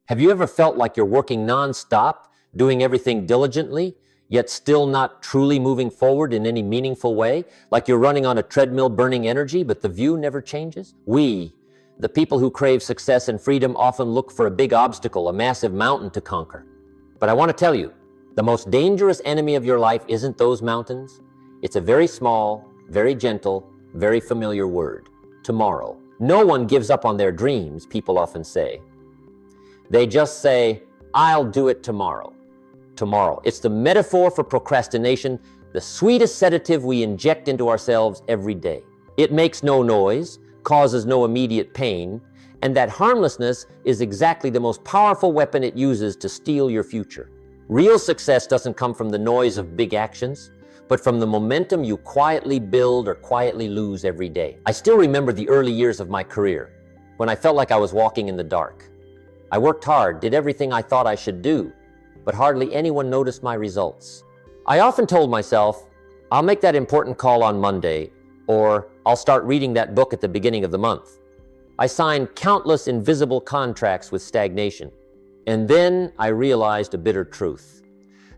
Have you ever felt like you're working non-stop, doing everything diligently, yet still not truly moving forward in any meaningful way? Like you're running on a treadmill burning energy, but the view never changes? We, the people who crave success and freedom, often look for a big obstacle, a massive mountain to conquer. But I want to tell you, the most dangerous enemy of your life isn't those mountains. It's a very small, very gentle, very familiar word: tomorrow. No one gives up on their dreams, people often say. They just say, I'll do it tomorrow. Tomorrow. It's the metaphor for procrastination, the sweetest sedative we inject into ourselves every day. It makes no noise, causes no immediate pain, and that harmlessness is exactly the most powerful weapon it uses to steal your future. Real success doesn't come from the noise of big actions, but from the momentum you quietly build or quietly lose every day. I still remember the early years of my career, when I felt like I was walking in the dark. I worked hard, did everything I thought I should do, but hardly anyone noticed my results. I often told myself, I'll make that important call on Monday, or I'll start reading that book at the beginning of the month. I signed countless invisible contracts with stagnation. And then I realized a bitter truth.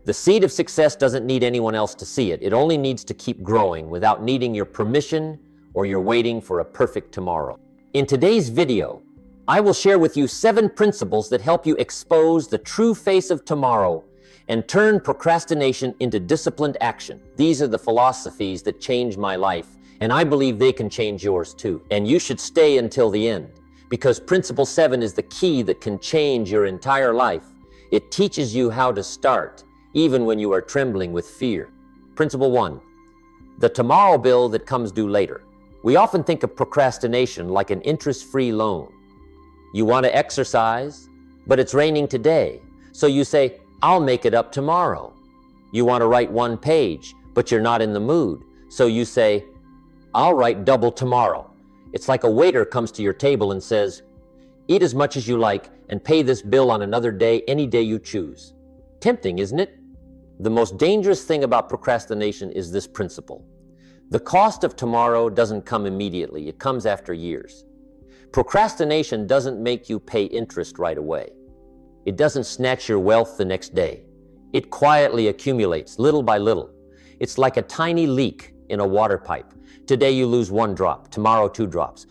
The seed of success doesn't need anyone else to see it. It only needs to keep growing without needing your permission or your waiting for a perfect tomorrow. In today's video, I will share with you 7 principles that help you expose the true face of tomorrow and turn procrastination into disciplined action. These are the philosophies that changed my life, and I believe they can change yours too. And you should stay until the end, because Principle 7 is the key that can change your entire life. It teaches you how to start, even when you are trembling with fear. Principle 1, the tomorrow bill that comes due later. We often think of procrastination like an interest-free loan. You want to exercise, but it's raining today, so you say, I'll make it up tomorrow. You want to write 1 page, but you're not in the mood, so you say, I'll write double tomorrow. It's like a waiter comes to your table and says, eat as much as you like and pay this bill on another day, any day you choose. Tempting, isn't it? The most dangerous thing about procrastination is this principle. The cost of tomorrow doesn't come immediately, it comes after years. Procrastination doesn't make you pay interest right away. It doesn't snatch your wealth the next day. It quietly accumulates, little by little. It's like a tiny leak in a water pipe. Today you lose 1 drop, tomorrow 2 drops.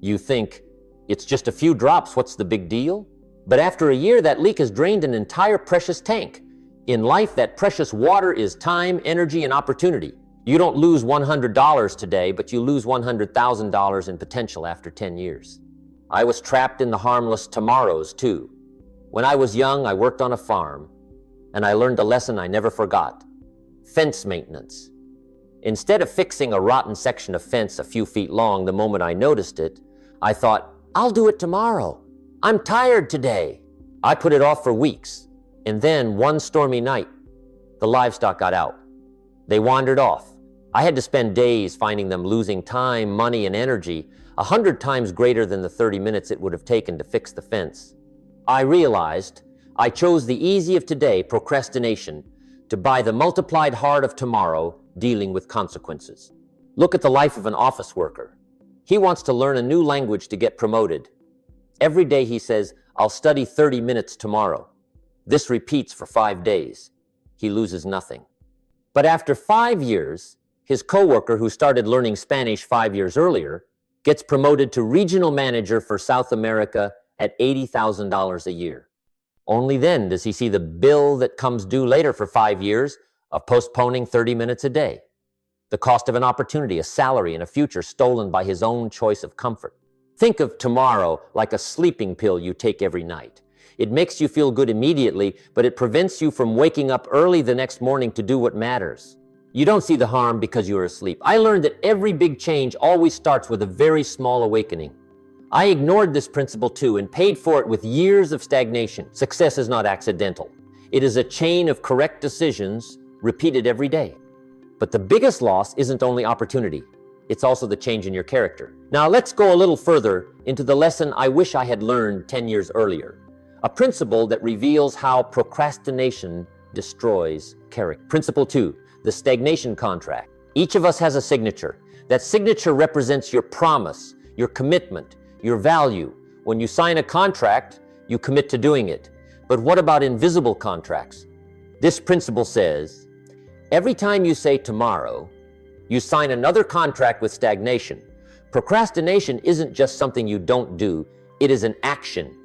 You think, it's just a few drops, what's the big deal? But after a year, that leak has drained an entire precious tank. In life, that precious water is time, energy, and opportunity. You don't lose $100 today, but you lose $100,000 in potential after 10 years. I was trapped in the harmless tomorrows too. When I was young, I worked on a farm, and I learned a lesson I never forgot: fence maintenance. Instead of fixing a rotten section of fence a few feet long the moment I noticed it, I thought, I'll do it tomorrow. I'm tired today. I put it off for weeks, and then one stormy night, the livestock got out. They wandered off. I had to spend days finding them, losing time, money, and energy, 100 times greater than the 30 minutes it would have taken to fix the fence. I realized I chose the easy of today, procrastination, to buy the multiplied hard of tomorrow, dealing with consequences. Look at the life of an office worker. He wants to learn a new language to get promoted. Every day he says, I'll study 30 minutes tomorrow. This repeats for 5 days. He loses nothing. But after 5 years, his coworker who started learning Spanish 5 years earlier gets promoted to regional manager for South America at $80,000 a year. Only then does he see the bill that comes due later for 5 years of postponing 30 minutes a day. The cost of an opportunity, a salary, and a future stolen by his own choice of comfort. Think of tomorrow like a sleeping pill you take every night. It makes you feel good immediately, but it prevents you from waking up early the next morning to do what matters. You don't see the harm because you're asleep. I learned that every big change always starts with a very small awakening. I ignored this principle too and paid for it with years of stagnation. Success is not accidental. It is a chain of correct decisions repeated every day. But the biggest loss isn't only opportunity. It's also the change in your character. Now let's go a little further into the lesson I wish I had learned 10 years earlier. A principle that reveals how procrastination destroys character. Principle 2, the stagnation contract. Each of us has a signature. That signature represents your promise, your commitment, your value. When you sign a contract, you commit to doing it. But what about invisible contracts? This principle says, every time you say tomorrow, you sign another contract with stagnation. Procrastination isn't just something you don't do, it is an action.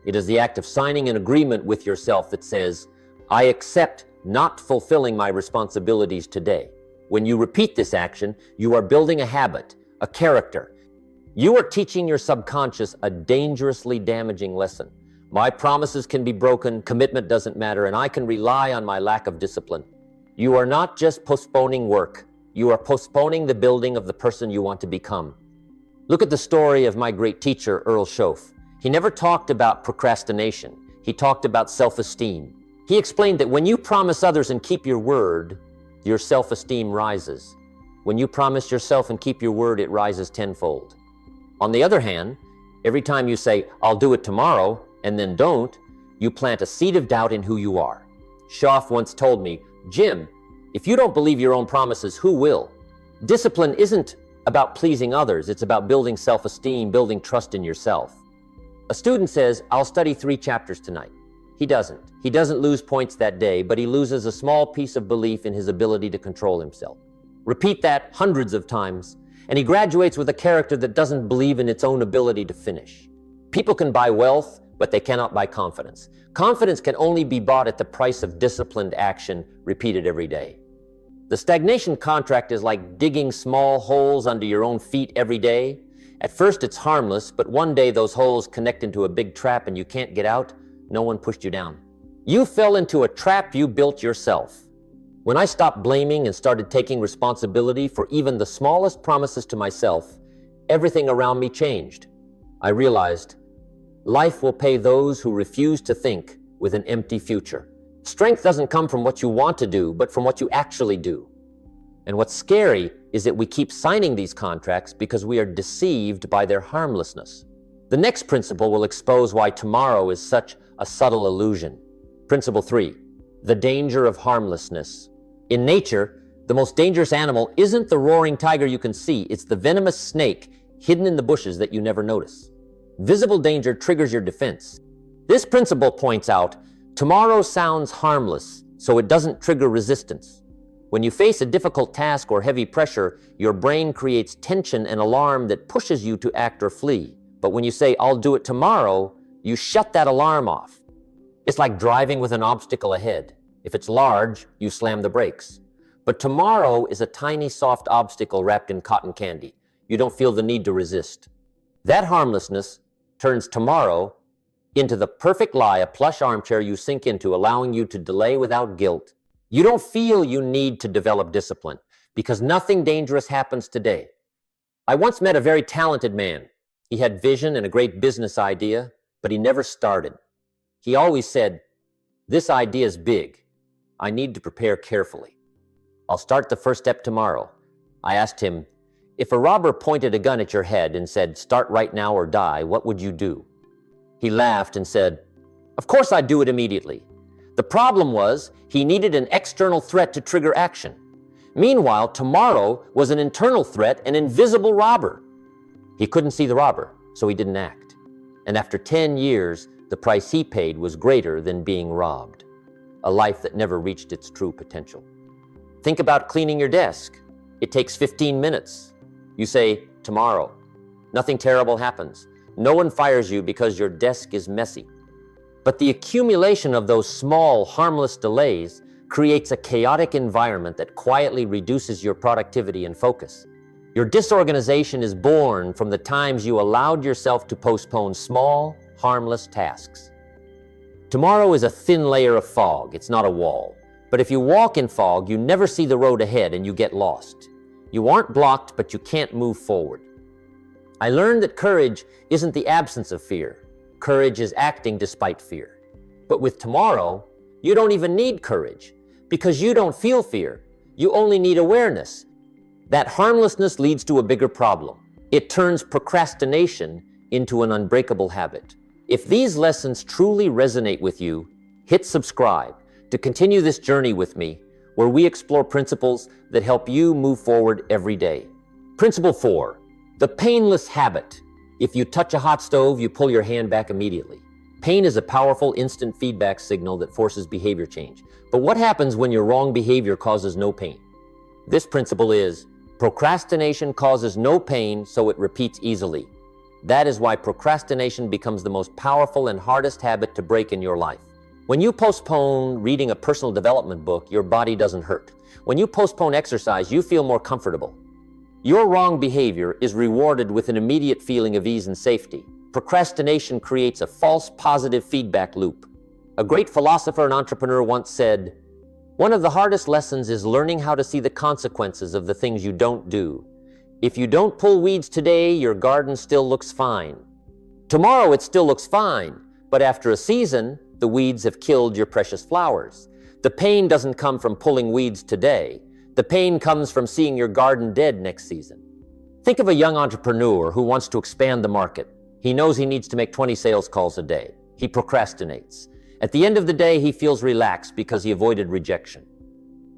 It is the act of signing an agreement with yourself that says, I accept not fulfilling my responsibilities today. When you repeat this action, you are building a habit, a character. You are teaching your subconscious a dangerously damaging lesson. My promises can be broken, commitment doesn't matter, and I can rely on my lack of discipline. You are not just postponing work, you are postponing the building of the person you want to become. Look at the story of my great teacher, Earl Schoaf. He never talked about procrastination. He talked about self-esteem. He explained that when you promise others and keep your word, your self-esteem rises. When you promise yourself and keep your word, it rises tenfold. On the other hand, every time you say, I'll do it tomorrow, and then don't, you plant a seed of doubt in who you are. Schoaf once told me, Jim, if you don't believe your own promises, who will? Discipline isn't about pleasing others, it's about building self-esteem, building trust in yourself. A student says, I'll study 3 chapters tonight. He doesn't. He doesn't lose points that day, but he loses a small piece of belief in his ability to control himself. Repeat that hundreds of times, and he graduates with a character that doesn't believe in its own ability to finish. People can buy wealth, but they cannot buy confidence. Confidence can only be bought at the price of disciplined action repeated every day. The stagnation contract is like digging small holes under your own feet every day. At first it's harmless, but one day those holes connect into a big trap and you can't get out. No one pushed you down. You fell into a trap you built yourself. When I stopped blaming and started taking responsibility for even the smallest promises to myself, everything around me changed. I realized life will pay those who refuse to think with an empty future. Strength doesn't come from what you want to do, but from what you actually do. And what's scary is that we keep signing these contracts because we are deceived by their harmlessness. The next principle will expose why tomorrow is such a subtle illusion. Principle 3, the danger of harmlessness. In nature, the most dangerous animal isn't the roaring tiger you can see, it's the venomous snake hidden in the bushes that you never notice. Visible danger triggers your defense. This principle points out, tomorrow sounds harmless, so it doesn't trigger resistance. When you face a difficult task or heavy pressure, your brain creates tension and alarm that pushes you to act or flee. But when you say, I'll do it tomorrow, you shut that alarm off. It's like driving with an obstacle ahead. If it's large, you slam the brakes. But tomorrow is a tiny, soft obstacle wrapped in cotton candy. You don't feel the need to resist. That harmlessness turns tomorrow into the perfect lie, a plush armchair you sink into, allowing you to delay without guilt. You don't feel you need to develop discipline because nothing dangerous happens today. I once met a very talented man. He had vision and a great business idea, but he never started. He always said, this idea is big. I need to prepare carefully. I'll start the first step tomorrow. I asked him, if a robber pointed a gun at your head and said, start right now or die, what would you do? He laughed and said, of course I'd do it immediately. The problem was he needed an external threat to trigger action. Meanwhile, tomorrow was an internal threat, an invisible robber. He couldn't see the robber, so he didn't act. And after 10 years, the price he paid was greater than being robbed. A life that never reached its true potential. Think about cleaning your desk. It takes 15 minutes. You say, tomorrow. Nothing terrible happens. No one fires you because your desk is messy. But the accumulation of those small, harmless delays creates a chaotic environment that quietly reduces your productivity and focus. Your disorganization is born from the times you allowed yourself to postpone small, harmless tasks. Tomorrow is a thin layer of fog. It's not a wall. But if you walk in fog, you never see the road ahead and you get lost. You aren't blocked, but you can't move forward. I learned that courage isn't the absence of fear. Courage is acting despite fear. But with tomorrow, you don't even need courage because you don't feel fear. You only need awareness. That harmlessness leads to a bigger problem. It turns procrastination into an unbreakable habit. If these lessons truly resonate with you, hit subscribe to continue this journey with me, where we explore principles that help you move forward every day. Principle 4, the painless habit. If you touch a hot stove, you pull your hand back immediately. Pain is a powerful instant feedback signal that forces behavior change. But what happens when your wrong behavior causes no pain? This principle is, procrastination causes no pain, so it repeats easily. That is why procrastination becomes the most powerful and hardest habit to break in your life. When you postpone reading a personal development book, your body doesn't hurt. When you postpone exercise, you feel more comfortable. Your wrong behavior is rewarded with an immediate feeling of ease and safety. Procrastination creates a false positive feedback loop. A great philosopher and entrepreneur once said, "One of the hardest lessons is learning how to see the consequences of the things you don't do. If you don't pull weeds today, your garden still looks fine. Tomorrow it still looks fine, but after a season, the weeds have killed your precious flowers." The pain doesn't come from pulling weeds today. The pain comes from seeing your garden dead next season. Think of a young entrepreneur who wants to expand the market. He knows he needs to make 20 sales calls a day. He procrastinates. At the end of the day, he feels relaxed because he avoided rejection.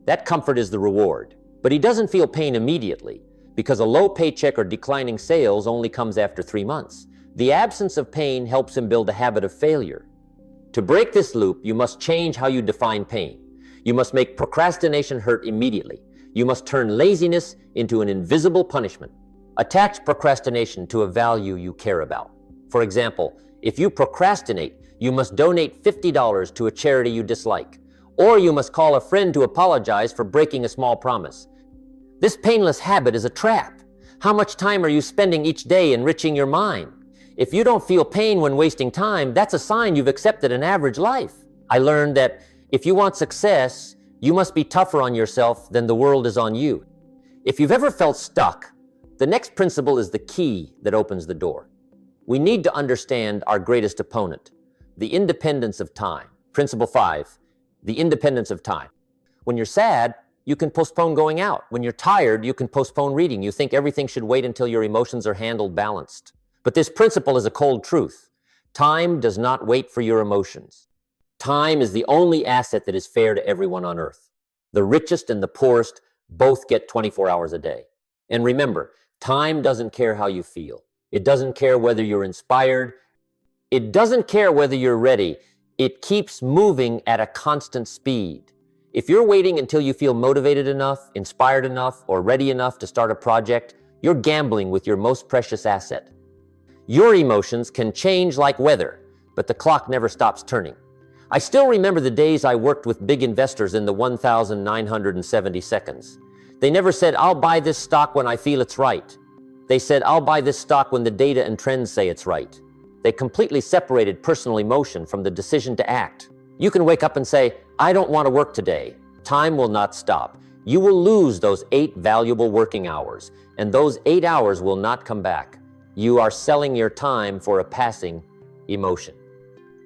That comfort is the reward. But he doesn't feel pain immediately because a low paycheck or declining sales only comes after 3 months. The absence of pain helps him build a habit of failure. To break this loop, you must change how you define pain. You must make procrastination hurt immediately. You must turn laziness into an invisible punishment. Attach procrastination to a value you care about. For example, if you procrastinate, you must donate $50 to a charity you dislike, or you must call a friend to apologize for breaking a small promise. This painless habit is a trap. How much time are you spending each day enriching your mind? If you don't feel pain when wasting time, that's a sign you've accepted an average life. I learned that if you want success, you must be tougher on yourself than the world is on you. If you've ever felt stuck, the next principle is the key that opens the door. We need to understand our greatest opponent, the independence of time. Principle 5, the independence of time. When you're sad, you can postpone going out. When you're tired, you can postpone reading. You think everything should wait until your emotions are handled balanced. But this principle is a cold truth. Time does not wait for your emotions. Time is the only asset that is fair to everyone on earth. The richest and the poorest both get 24 hours a day. And remember, time doesn't care how you feel. It doesn't care whether you're inspired. It doesn't care whether you're ready. It keeps moving at a constant speed. If you're waiting until you feel motivated enough, inspired enough, or ready enough to start a project, you're gambling with your most precious asset. Your emotions can change like weather, but the clock never stops turning. I still remember the days I worked with big investors in the 1,970 seconds. They never said, "I'll buy this stock when I feel it's right." They said, "I'll buy this stock when the data and trends say it's right." They completely separated personal emotion from the decision to act. You can wake up and say, "I don't want to work today." Time will not stop. You will lose those 8 valuable working hours, and those 8 hours will not come back. You are selling your time for a passing emotion.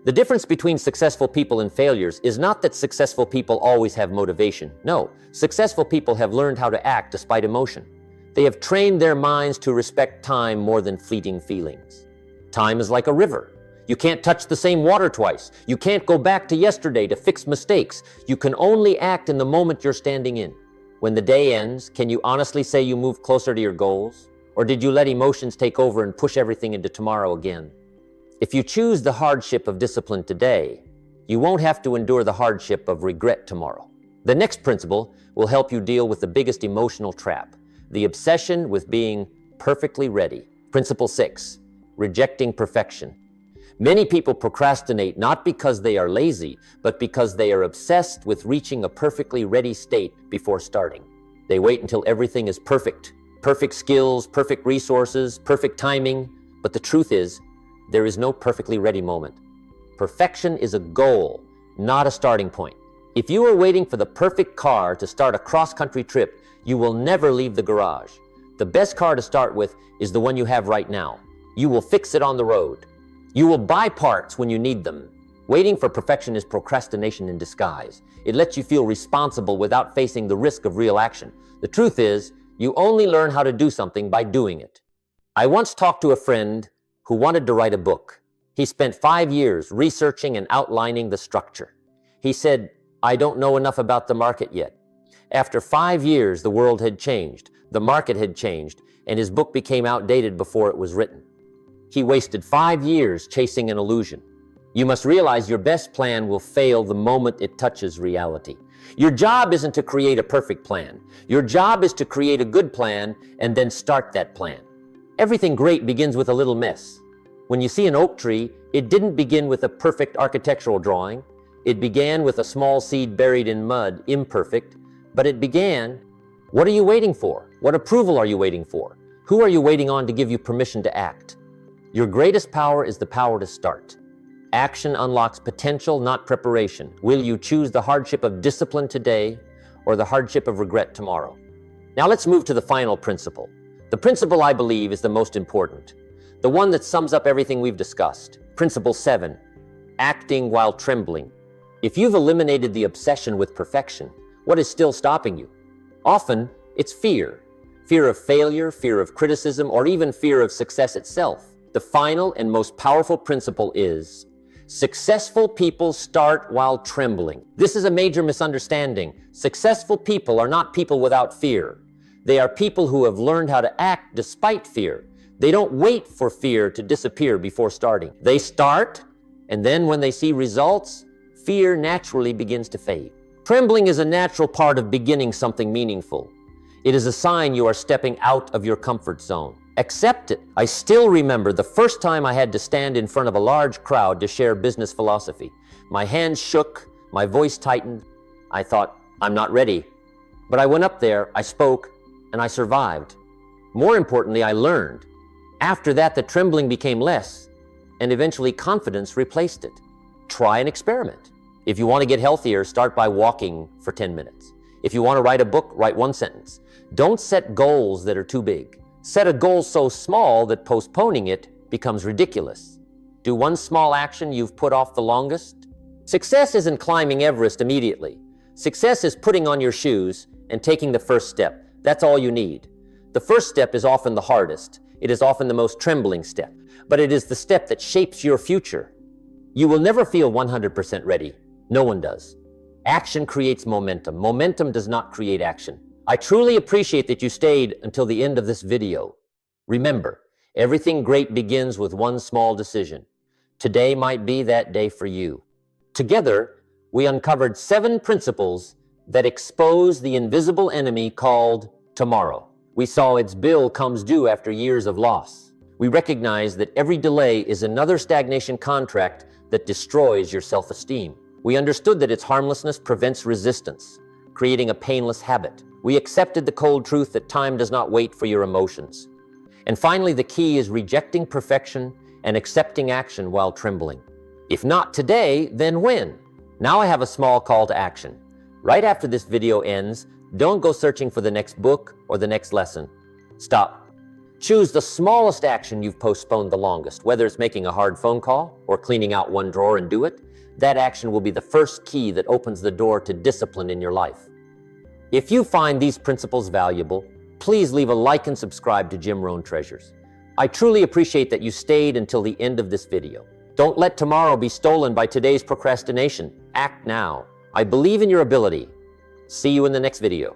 The difference between successful people and failures is not that successful people always have motivation. No, successful people have learned how to act despite emotion. They have trained their minds to respect time more than fleeting feelings. Time is like a river. You can't touch the same water twice. You can't go back to yesterday to fix mistakes. You can only act in the moment you're standing in. When the day ends, can you honestly say you moved closer to your goals? Or did you let emotions take over and push everything into tomorrow again? If you choose the hardship of discipline today, you won't have to endure the hardship of regret tomorrow. The next principle will help you deal with the biggest emotional trap, the obsession with being perfectly ready. Principle 6, rejecting perfection. Many people procrastinate not because they are lazy, but because they are obsessed with reaching a perfectly ready state before starting. They wait until everything is perfect. Perfect skills, perfect resources, perfect timing. But the truth is, there is no perfectly ready moment. Perfection is a goal, not a starting point. If you are waiting for the perfect car to start a cross-country trip, you will never leave the garage. The best car to start with is the one you have right now. You will fix it on the road. You will buy parts when you need them. Waiting for perfection is procrastination in disguise. It lets you feel responsible without facing the risk of real action. The truth is, you only learn how to do something by doing it. I once talked to a friend who wanted to write a book. He spent 5 years researching and outlining the structure. He said, "I don't know enough about the market yet." After 5 years, the world had changed, the market had changed, and his book became outdated before it was written. He wasted 5 years chasing an illusion. You must realize your best plan will fail the moment it touches reality. Your job isn't to create a perfect plan. Your job is to create a good plan and then start that plan. Everything great begins with a little mess. When you see an oak tree, it didn't begin with a perfect architectural drawing. It began with a small seed buried in mud, imperfect, but it began. What are you waiting for? What approval are you waiting for? Who are you waiting on to give you permission to act? Your greatest power is the power to start. Action unlocks potential, not preparation. Will you choose the hardship of discipline today or the hardship of regret tomorrow? Now let's move to the final principle. The principle I believe is the most important. The one that sums up everything we've discussed. Principle 7, acting while trembling. If you've eliminated the obsession with perfection, what is still stopping you? Often, it's fear. Fear of failure, fear of criticism, or even fear of success itself. The final and most powerful principle is, successful people start while trembling. This is a major misunderstanding. Successful people are not people without fear. They are people who have learned how to act despite fear. They don't wait for fear to disappear before starting. They start, and then when they see results, fear naturally begins to fade. Trembling is a natural part of beginning something meaningful. It is a sign you are stepping out of your comfort zone. Accept it. I still remember the first time I had to stand in front of a large crowd to share business philosophy. My hands shook, my voice tightened. I thought, I'm not ready. But I went up there, I spoke, and I survived. More importantly, I learned. After that, the trembling became less, and eventually confidence replaced it. Try an experiment. If you want to get healthier, start by walking for 10 minutes. If you want to write a book, write one sentence. Don't set goals that are too big. Set a goal so small that postponing it becomes ridiculous. Do one small action you've put off the longest. Success isn't climbing Everest immediately. Success is putting on your shoes and taking the first step. That's all you need. The first step is often the hardest. It is often the most trembling step, but it is the step that shapes your future. You will never feel 100% ready. No one does. Action creates momentum. Momentum does not create action. I truly appreciate that you stayed until the end of this video. Remember, everything great begins with one small decision. Today might be that day for you. Together, we uncovered 7 principles that expose the invisible enemy called tomorrow. We saw its bill comes due after years of loss. We recognize that every delay is another stagnation contract that destroys your self-esteem. We understood that its harmlessness prevents resistance, creating a painless habit. We accepted the cold truth that time does not wait for your emotions. And finally, the key is rejecting perfection and accepting action while trembling. If not today, then when? Now I have a small call to action. Right after this video ends, don't go searching for the next book or the next lesson. Stop. Choose the smallest action you've postponed the longest, whether it's making a hard phone call or cleaning out one drawer and do it. That action will be the first key that opens the door to discipline in your life. If you find these principles valuable, please leave a like and subscribe to Jim Rohn Treasures. I truly appreciate that you stayed until the end of this video. Don't let tomorrow be stolen by today's procrastination. Act now. I believe in your ability. See you in the next video.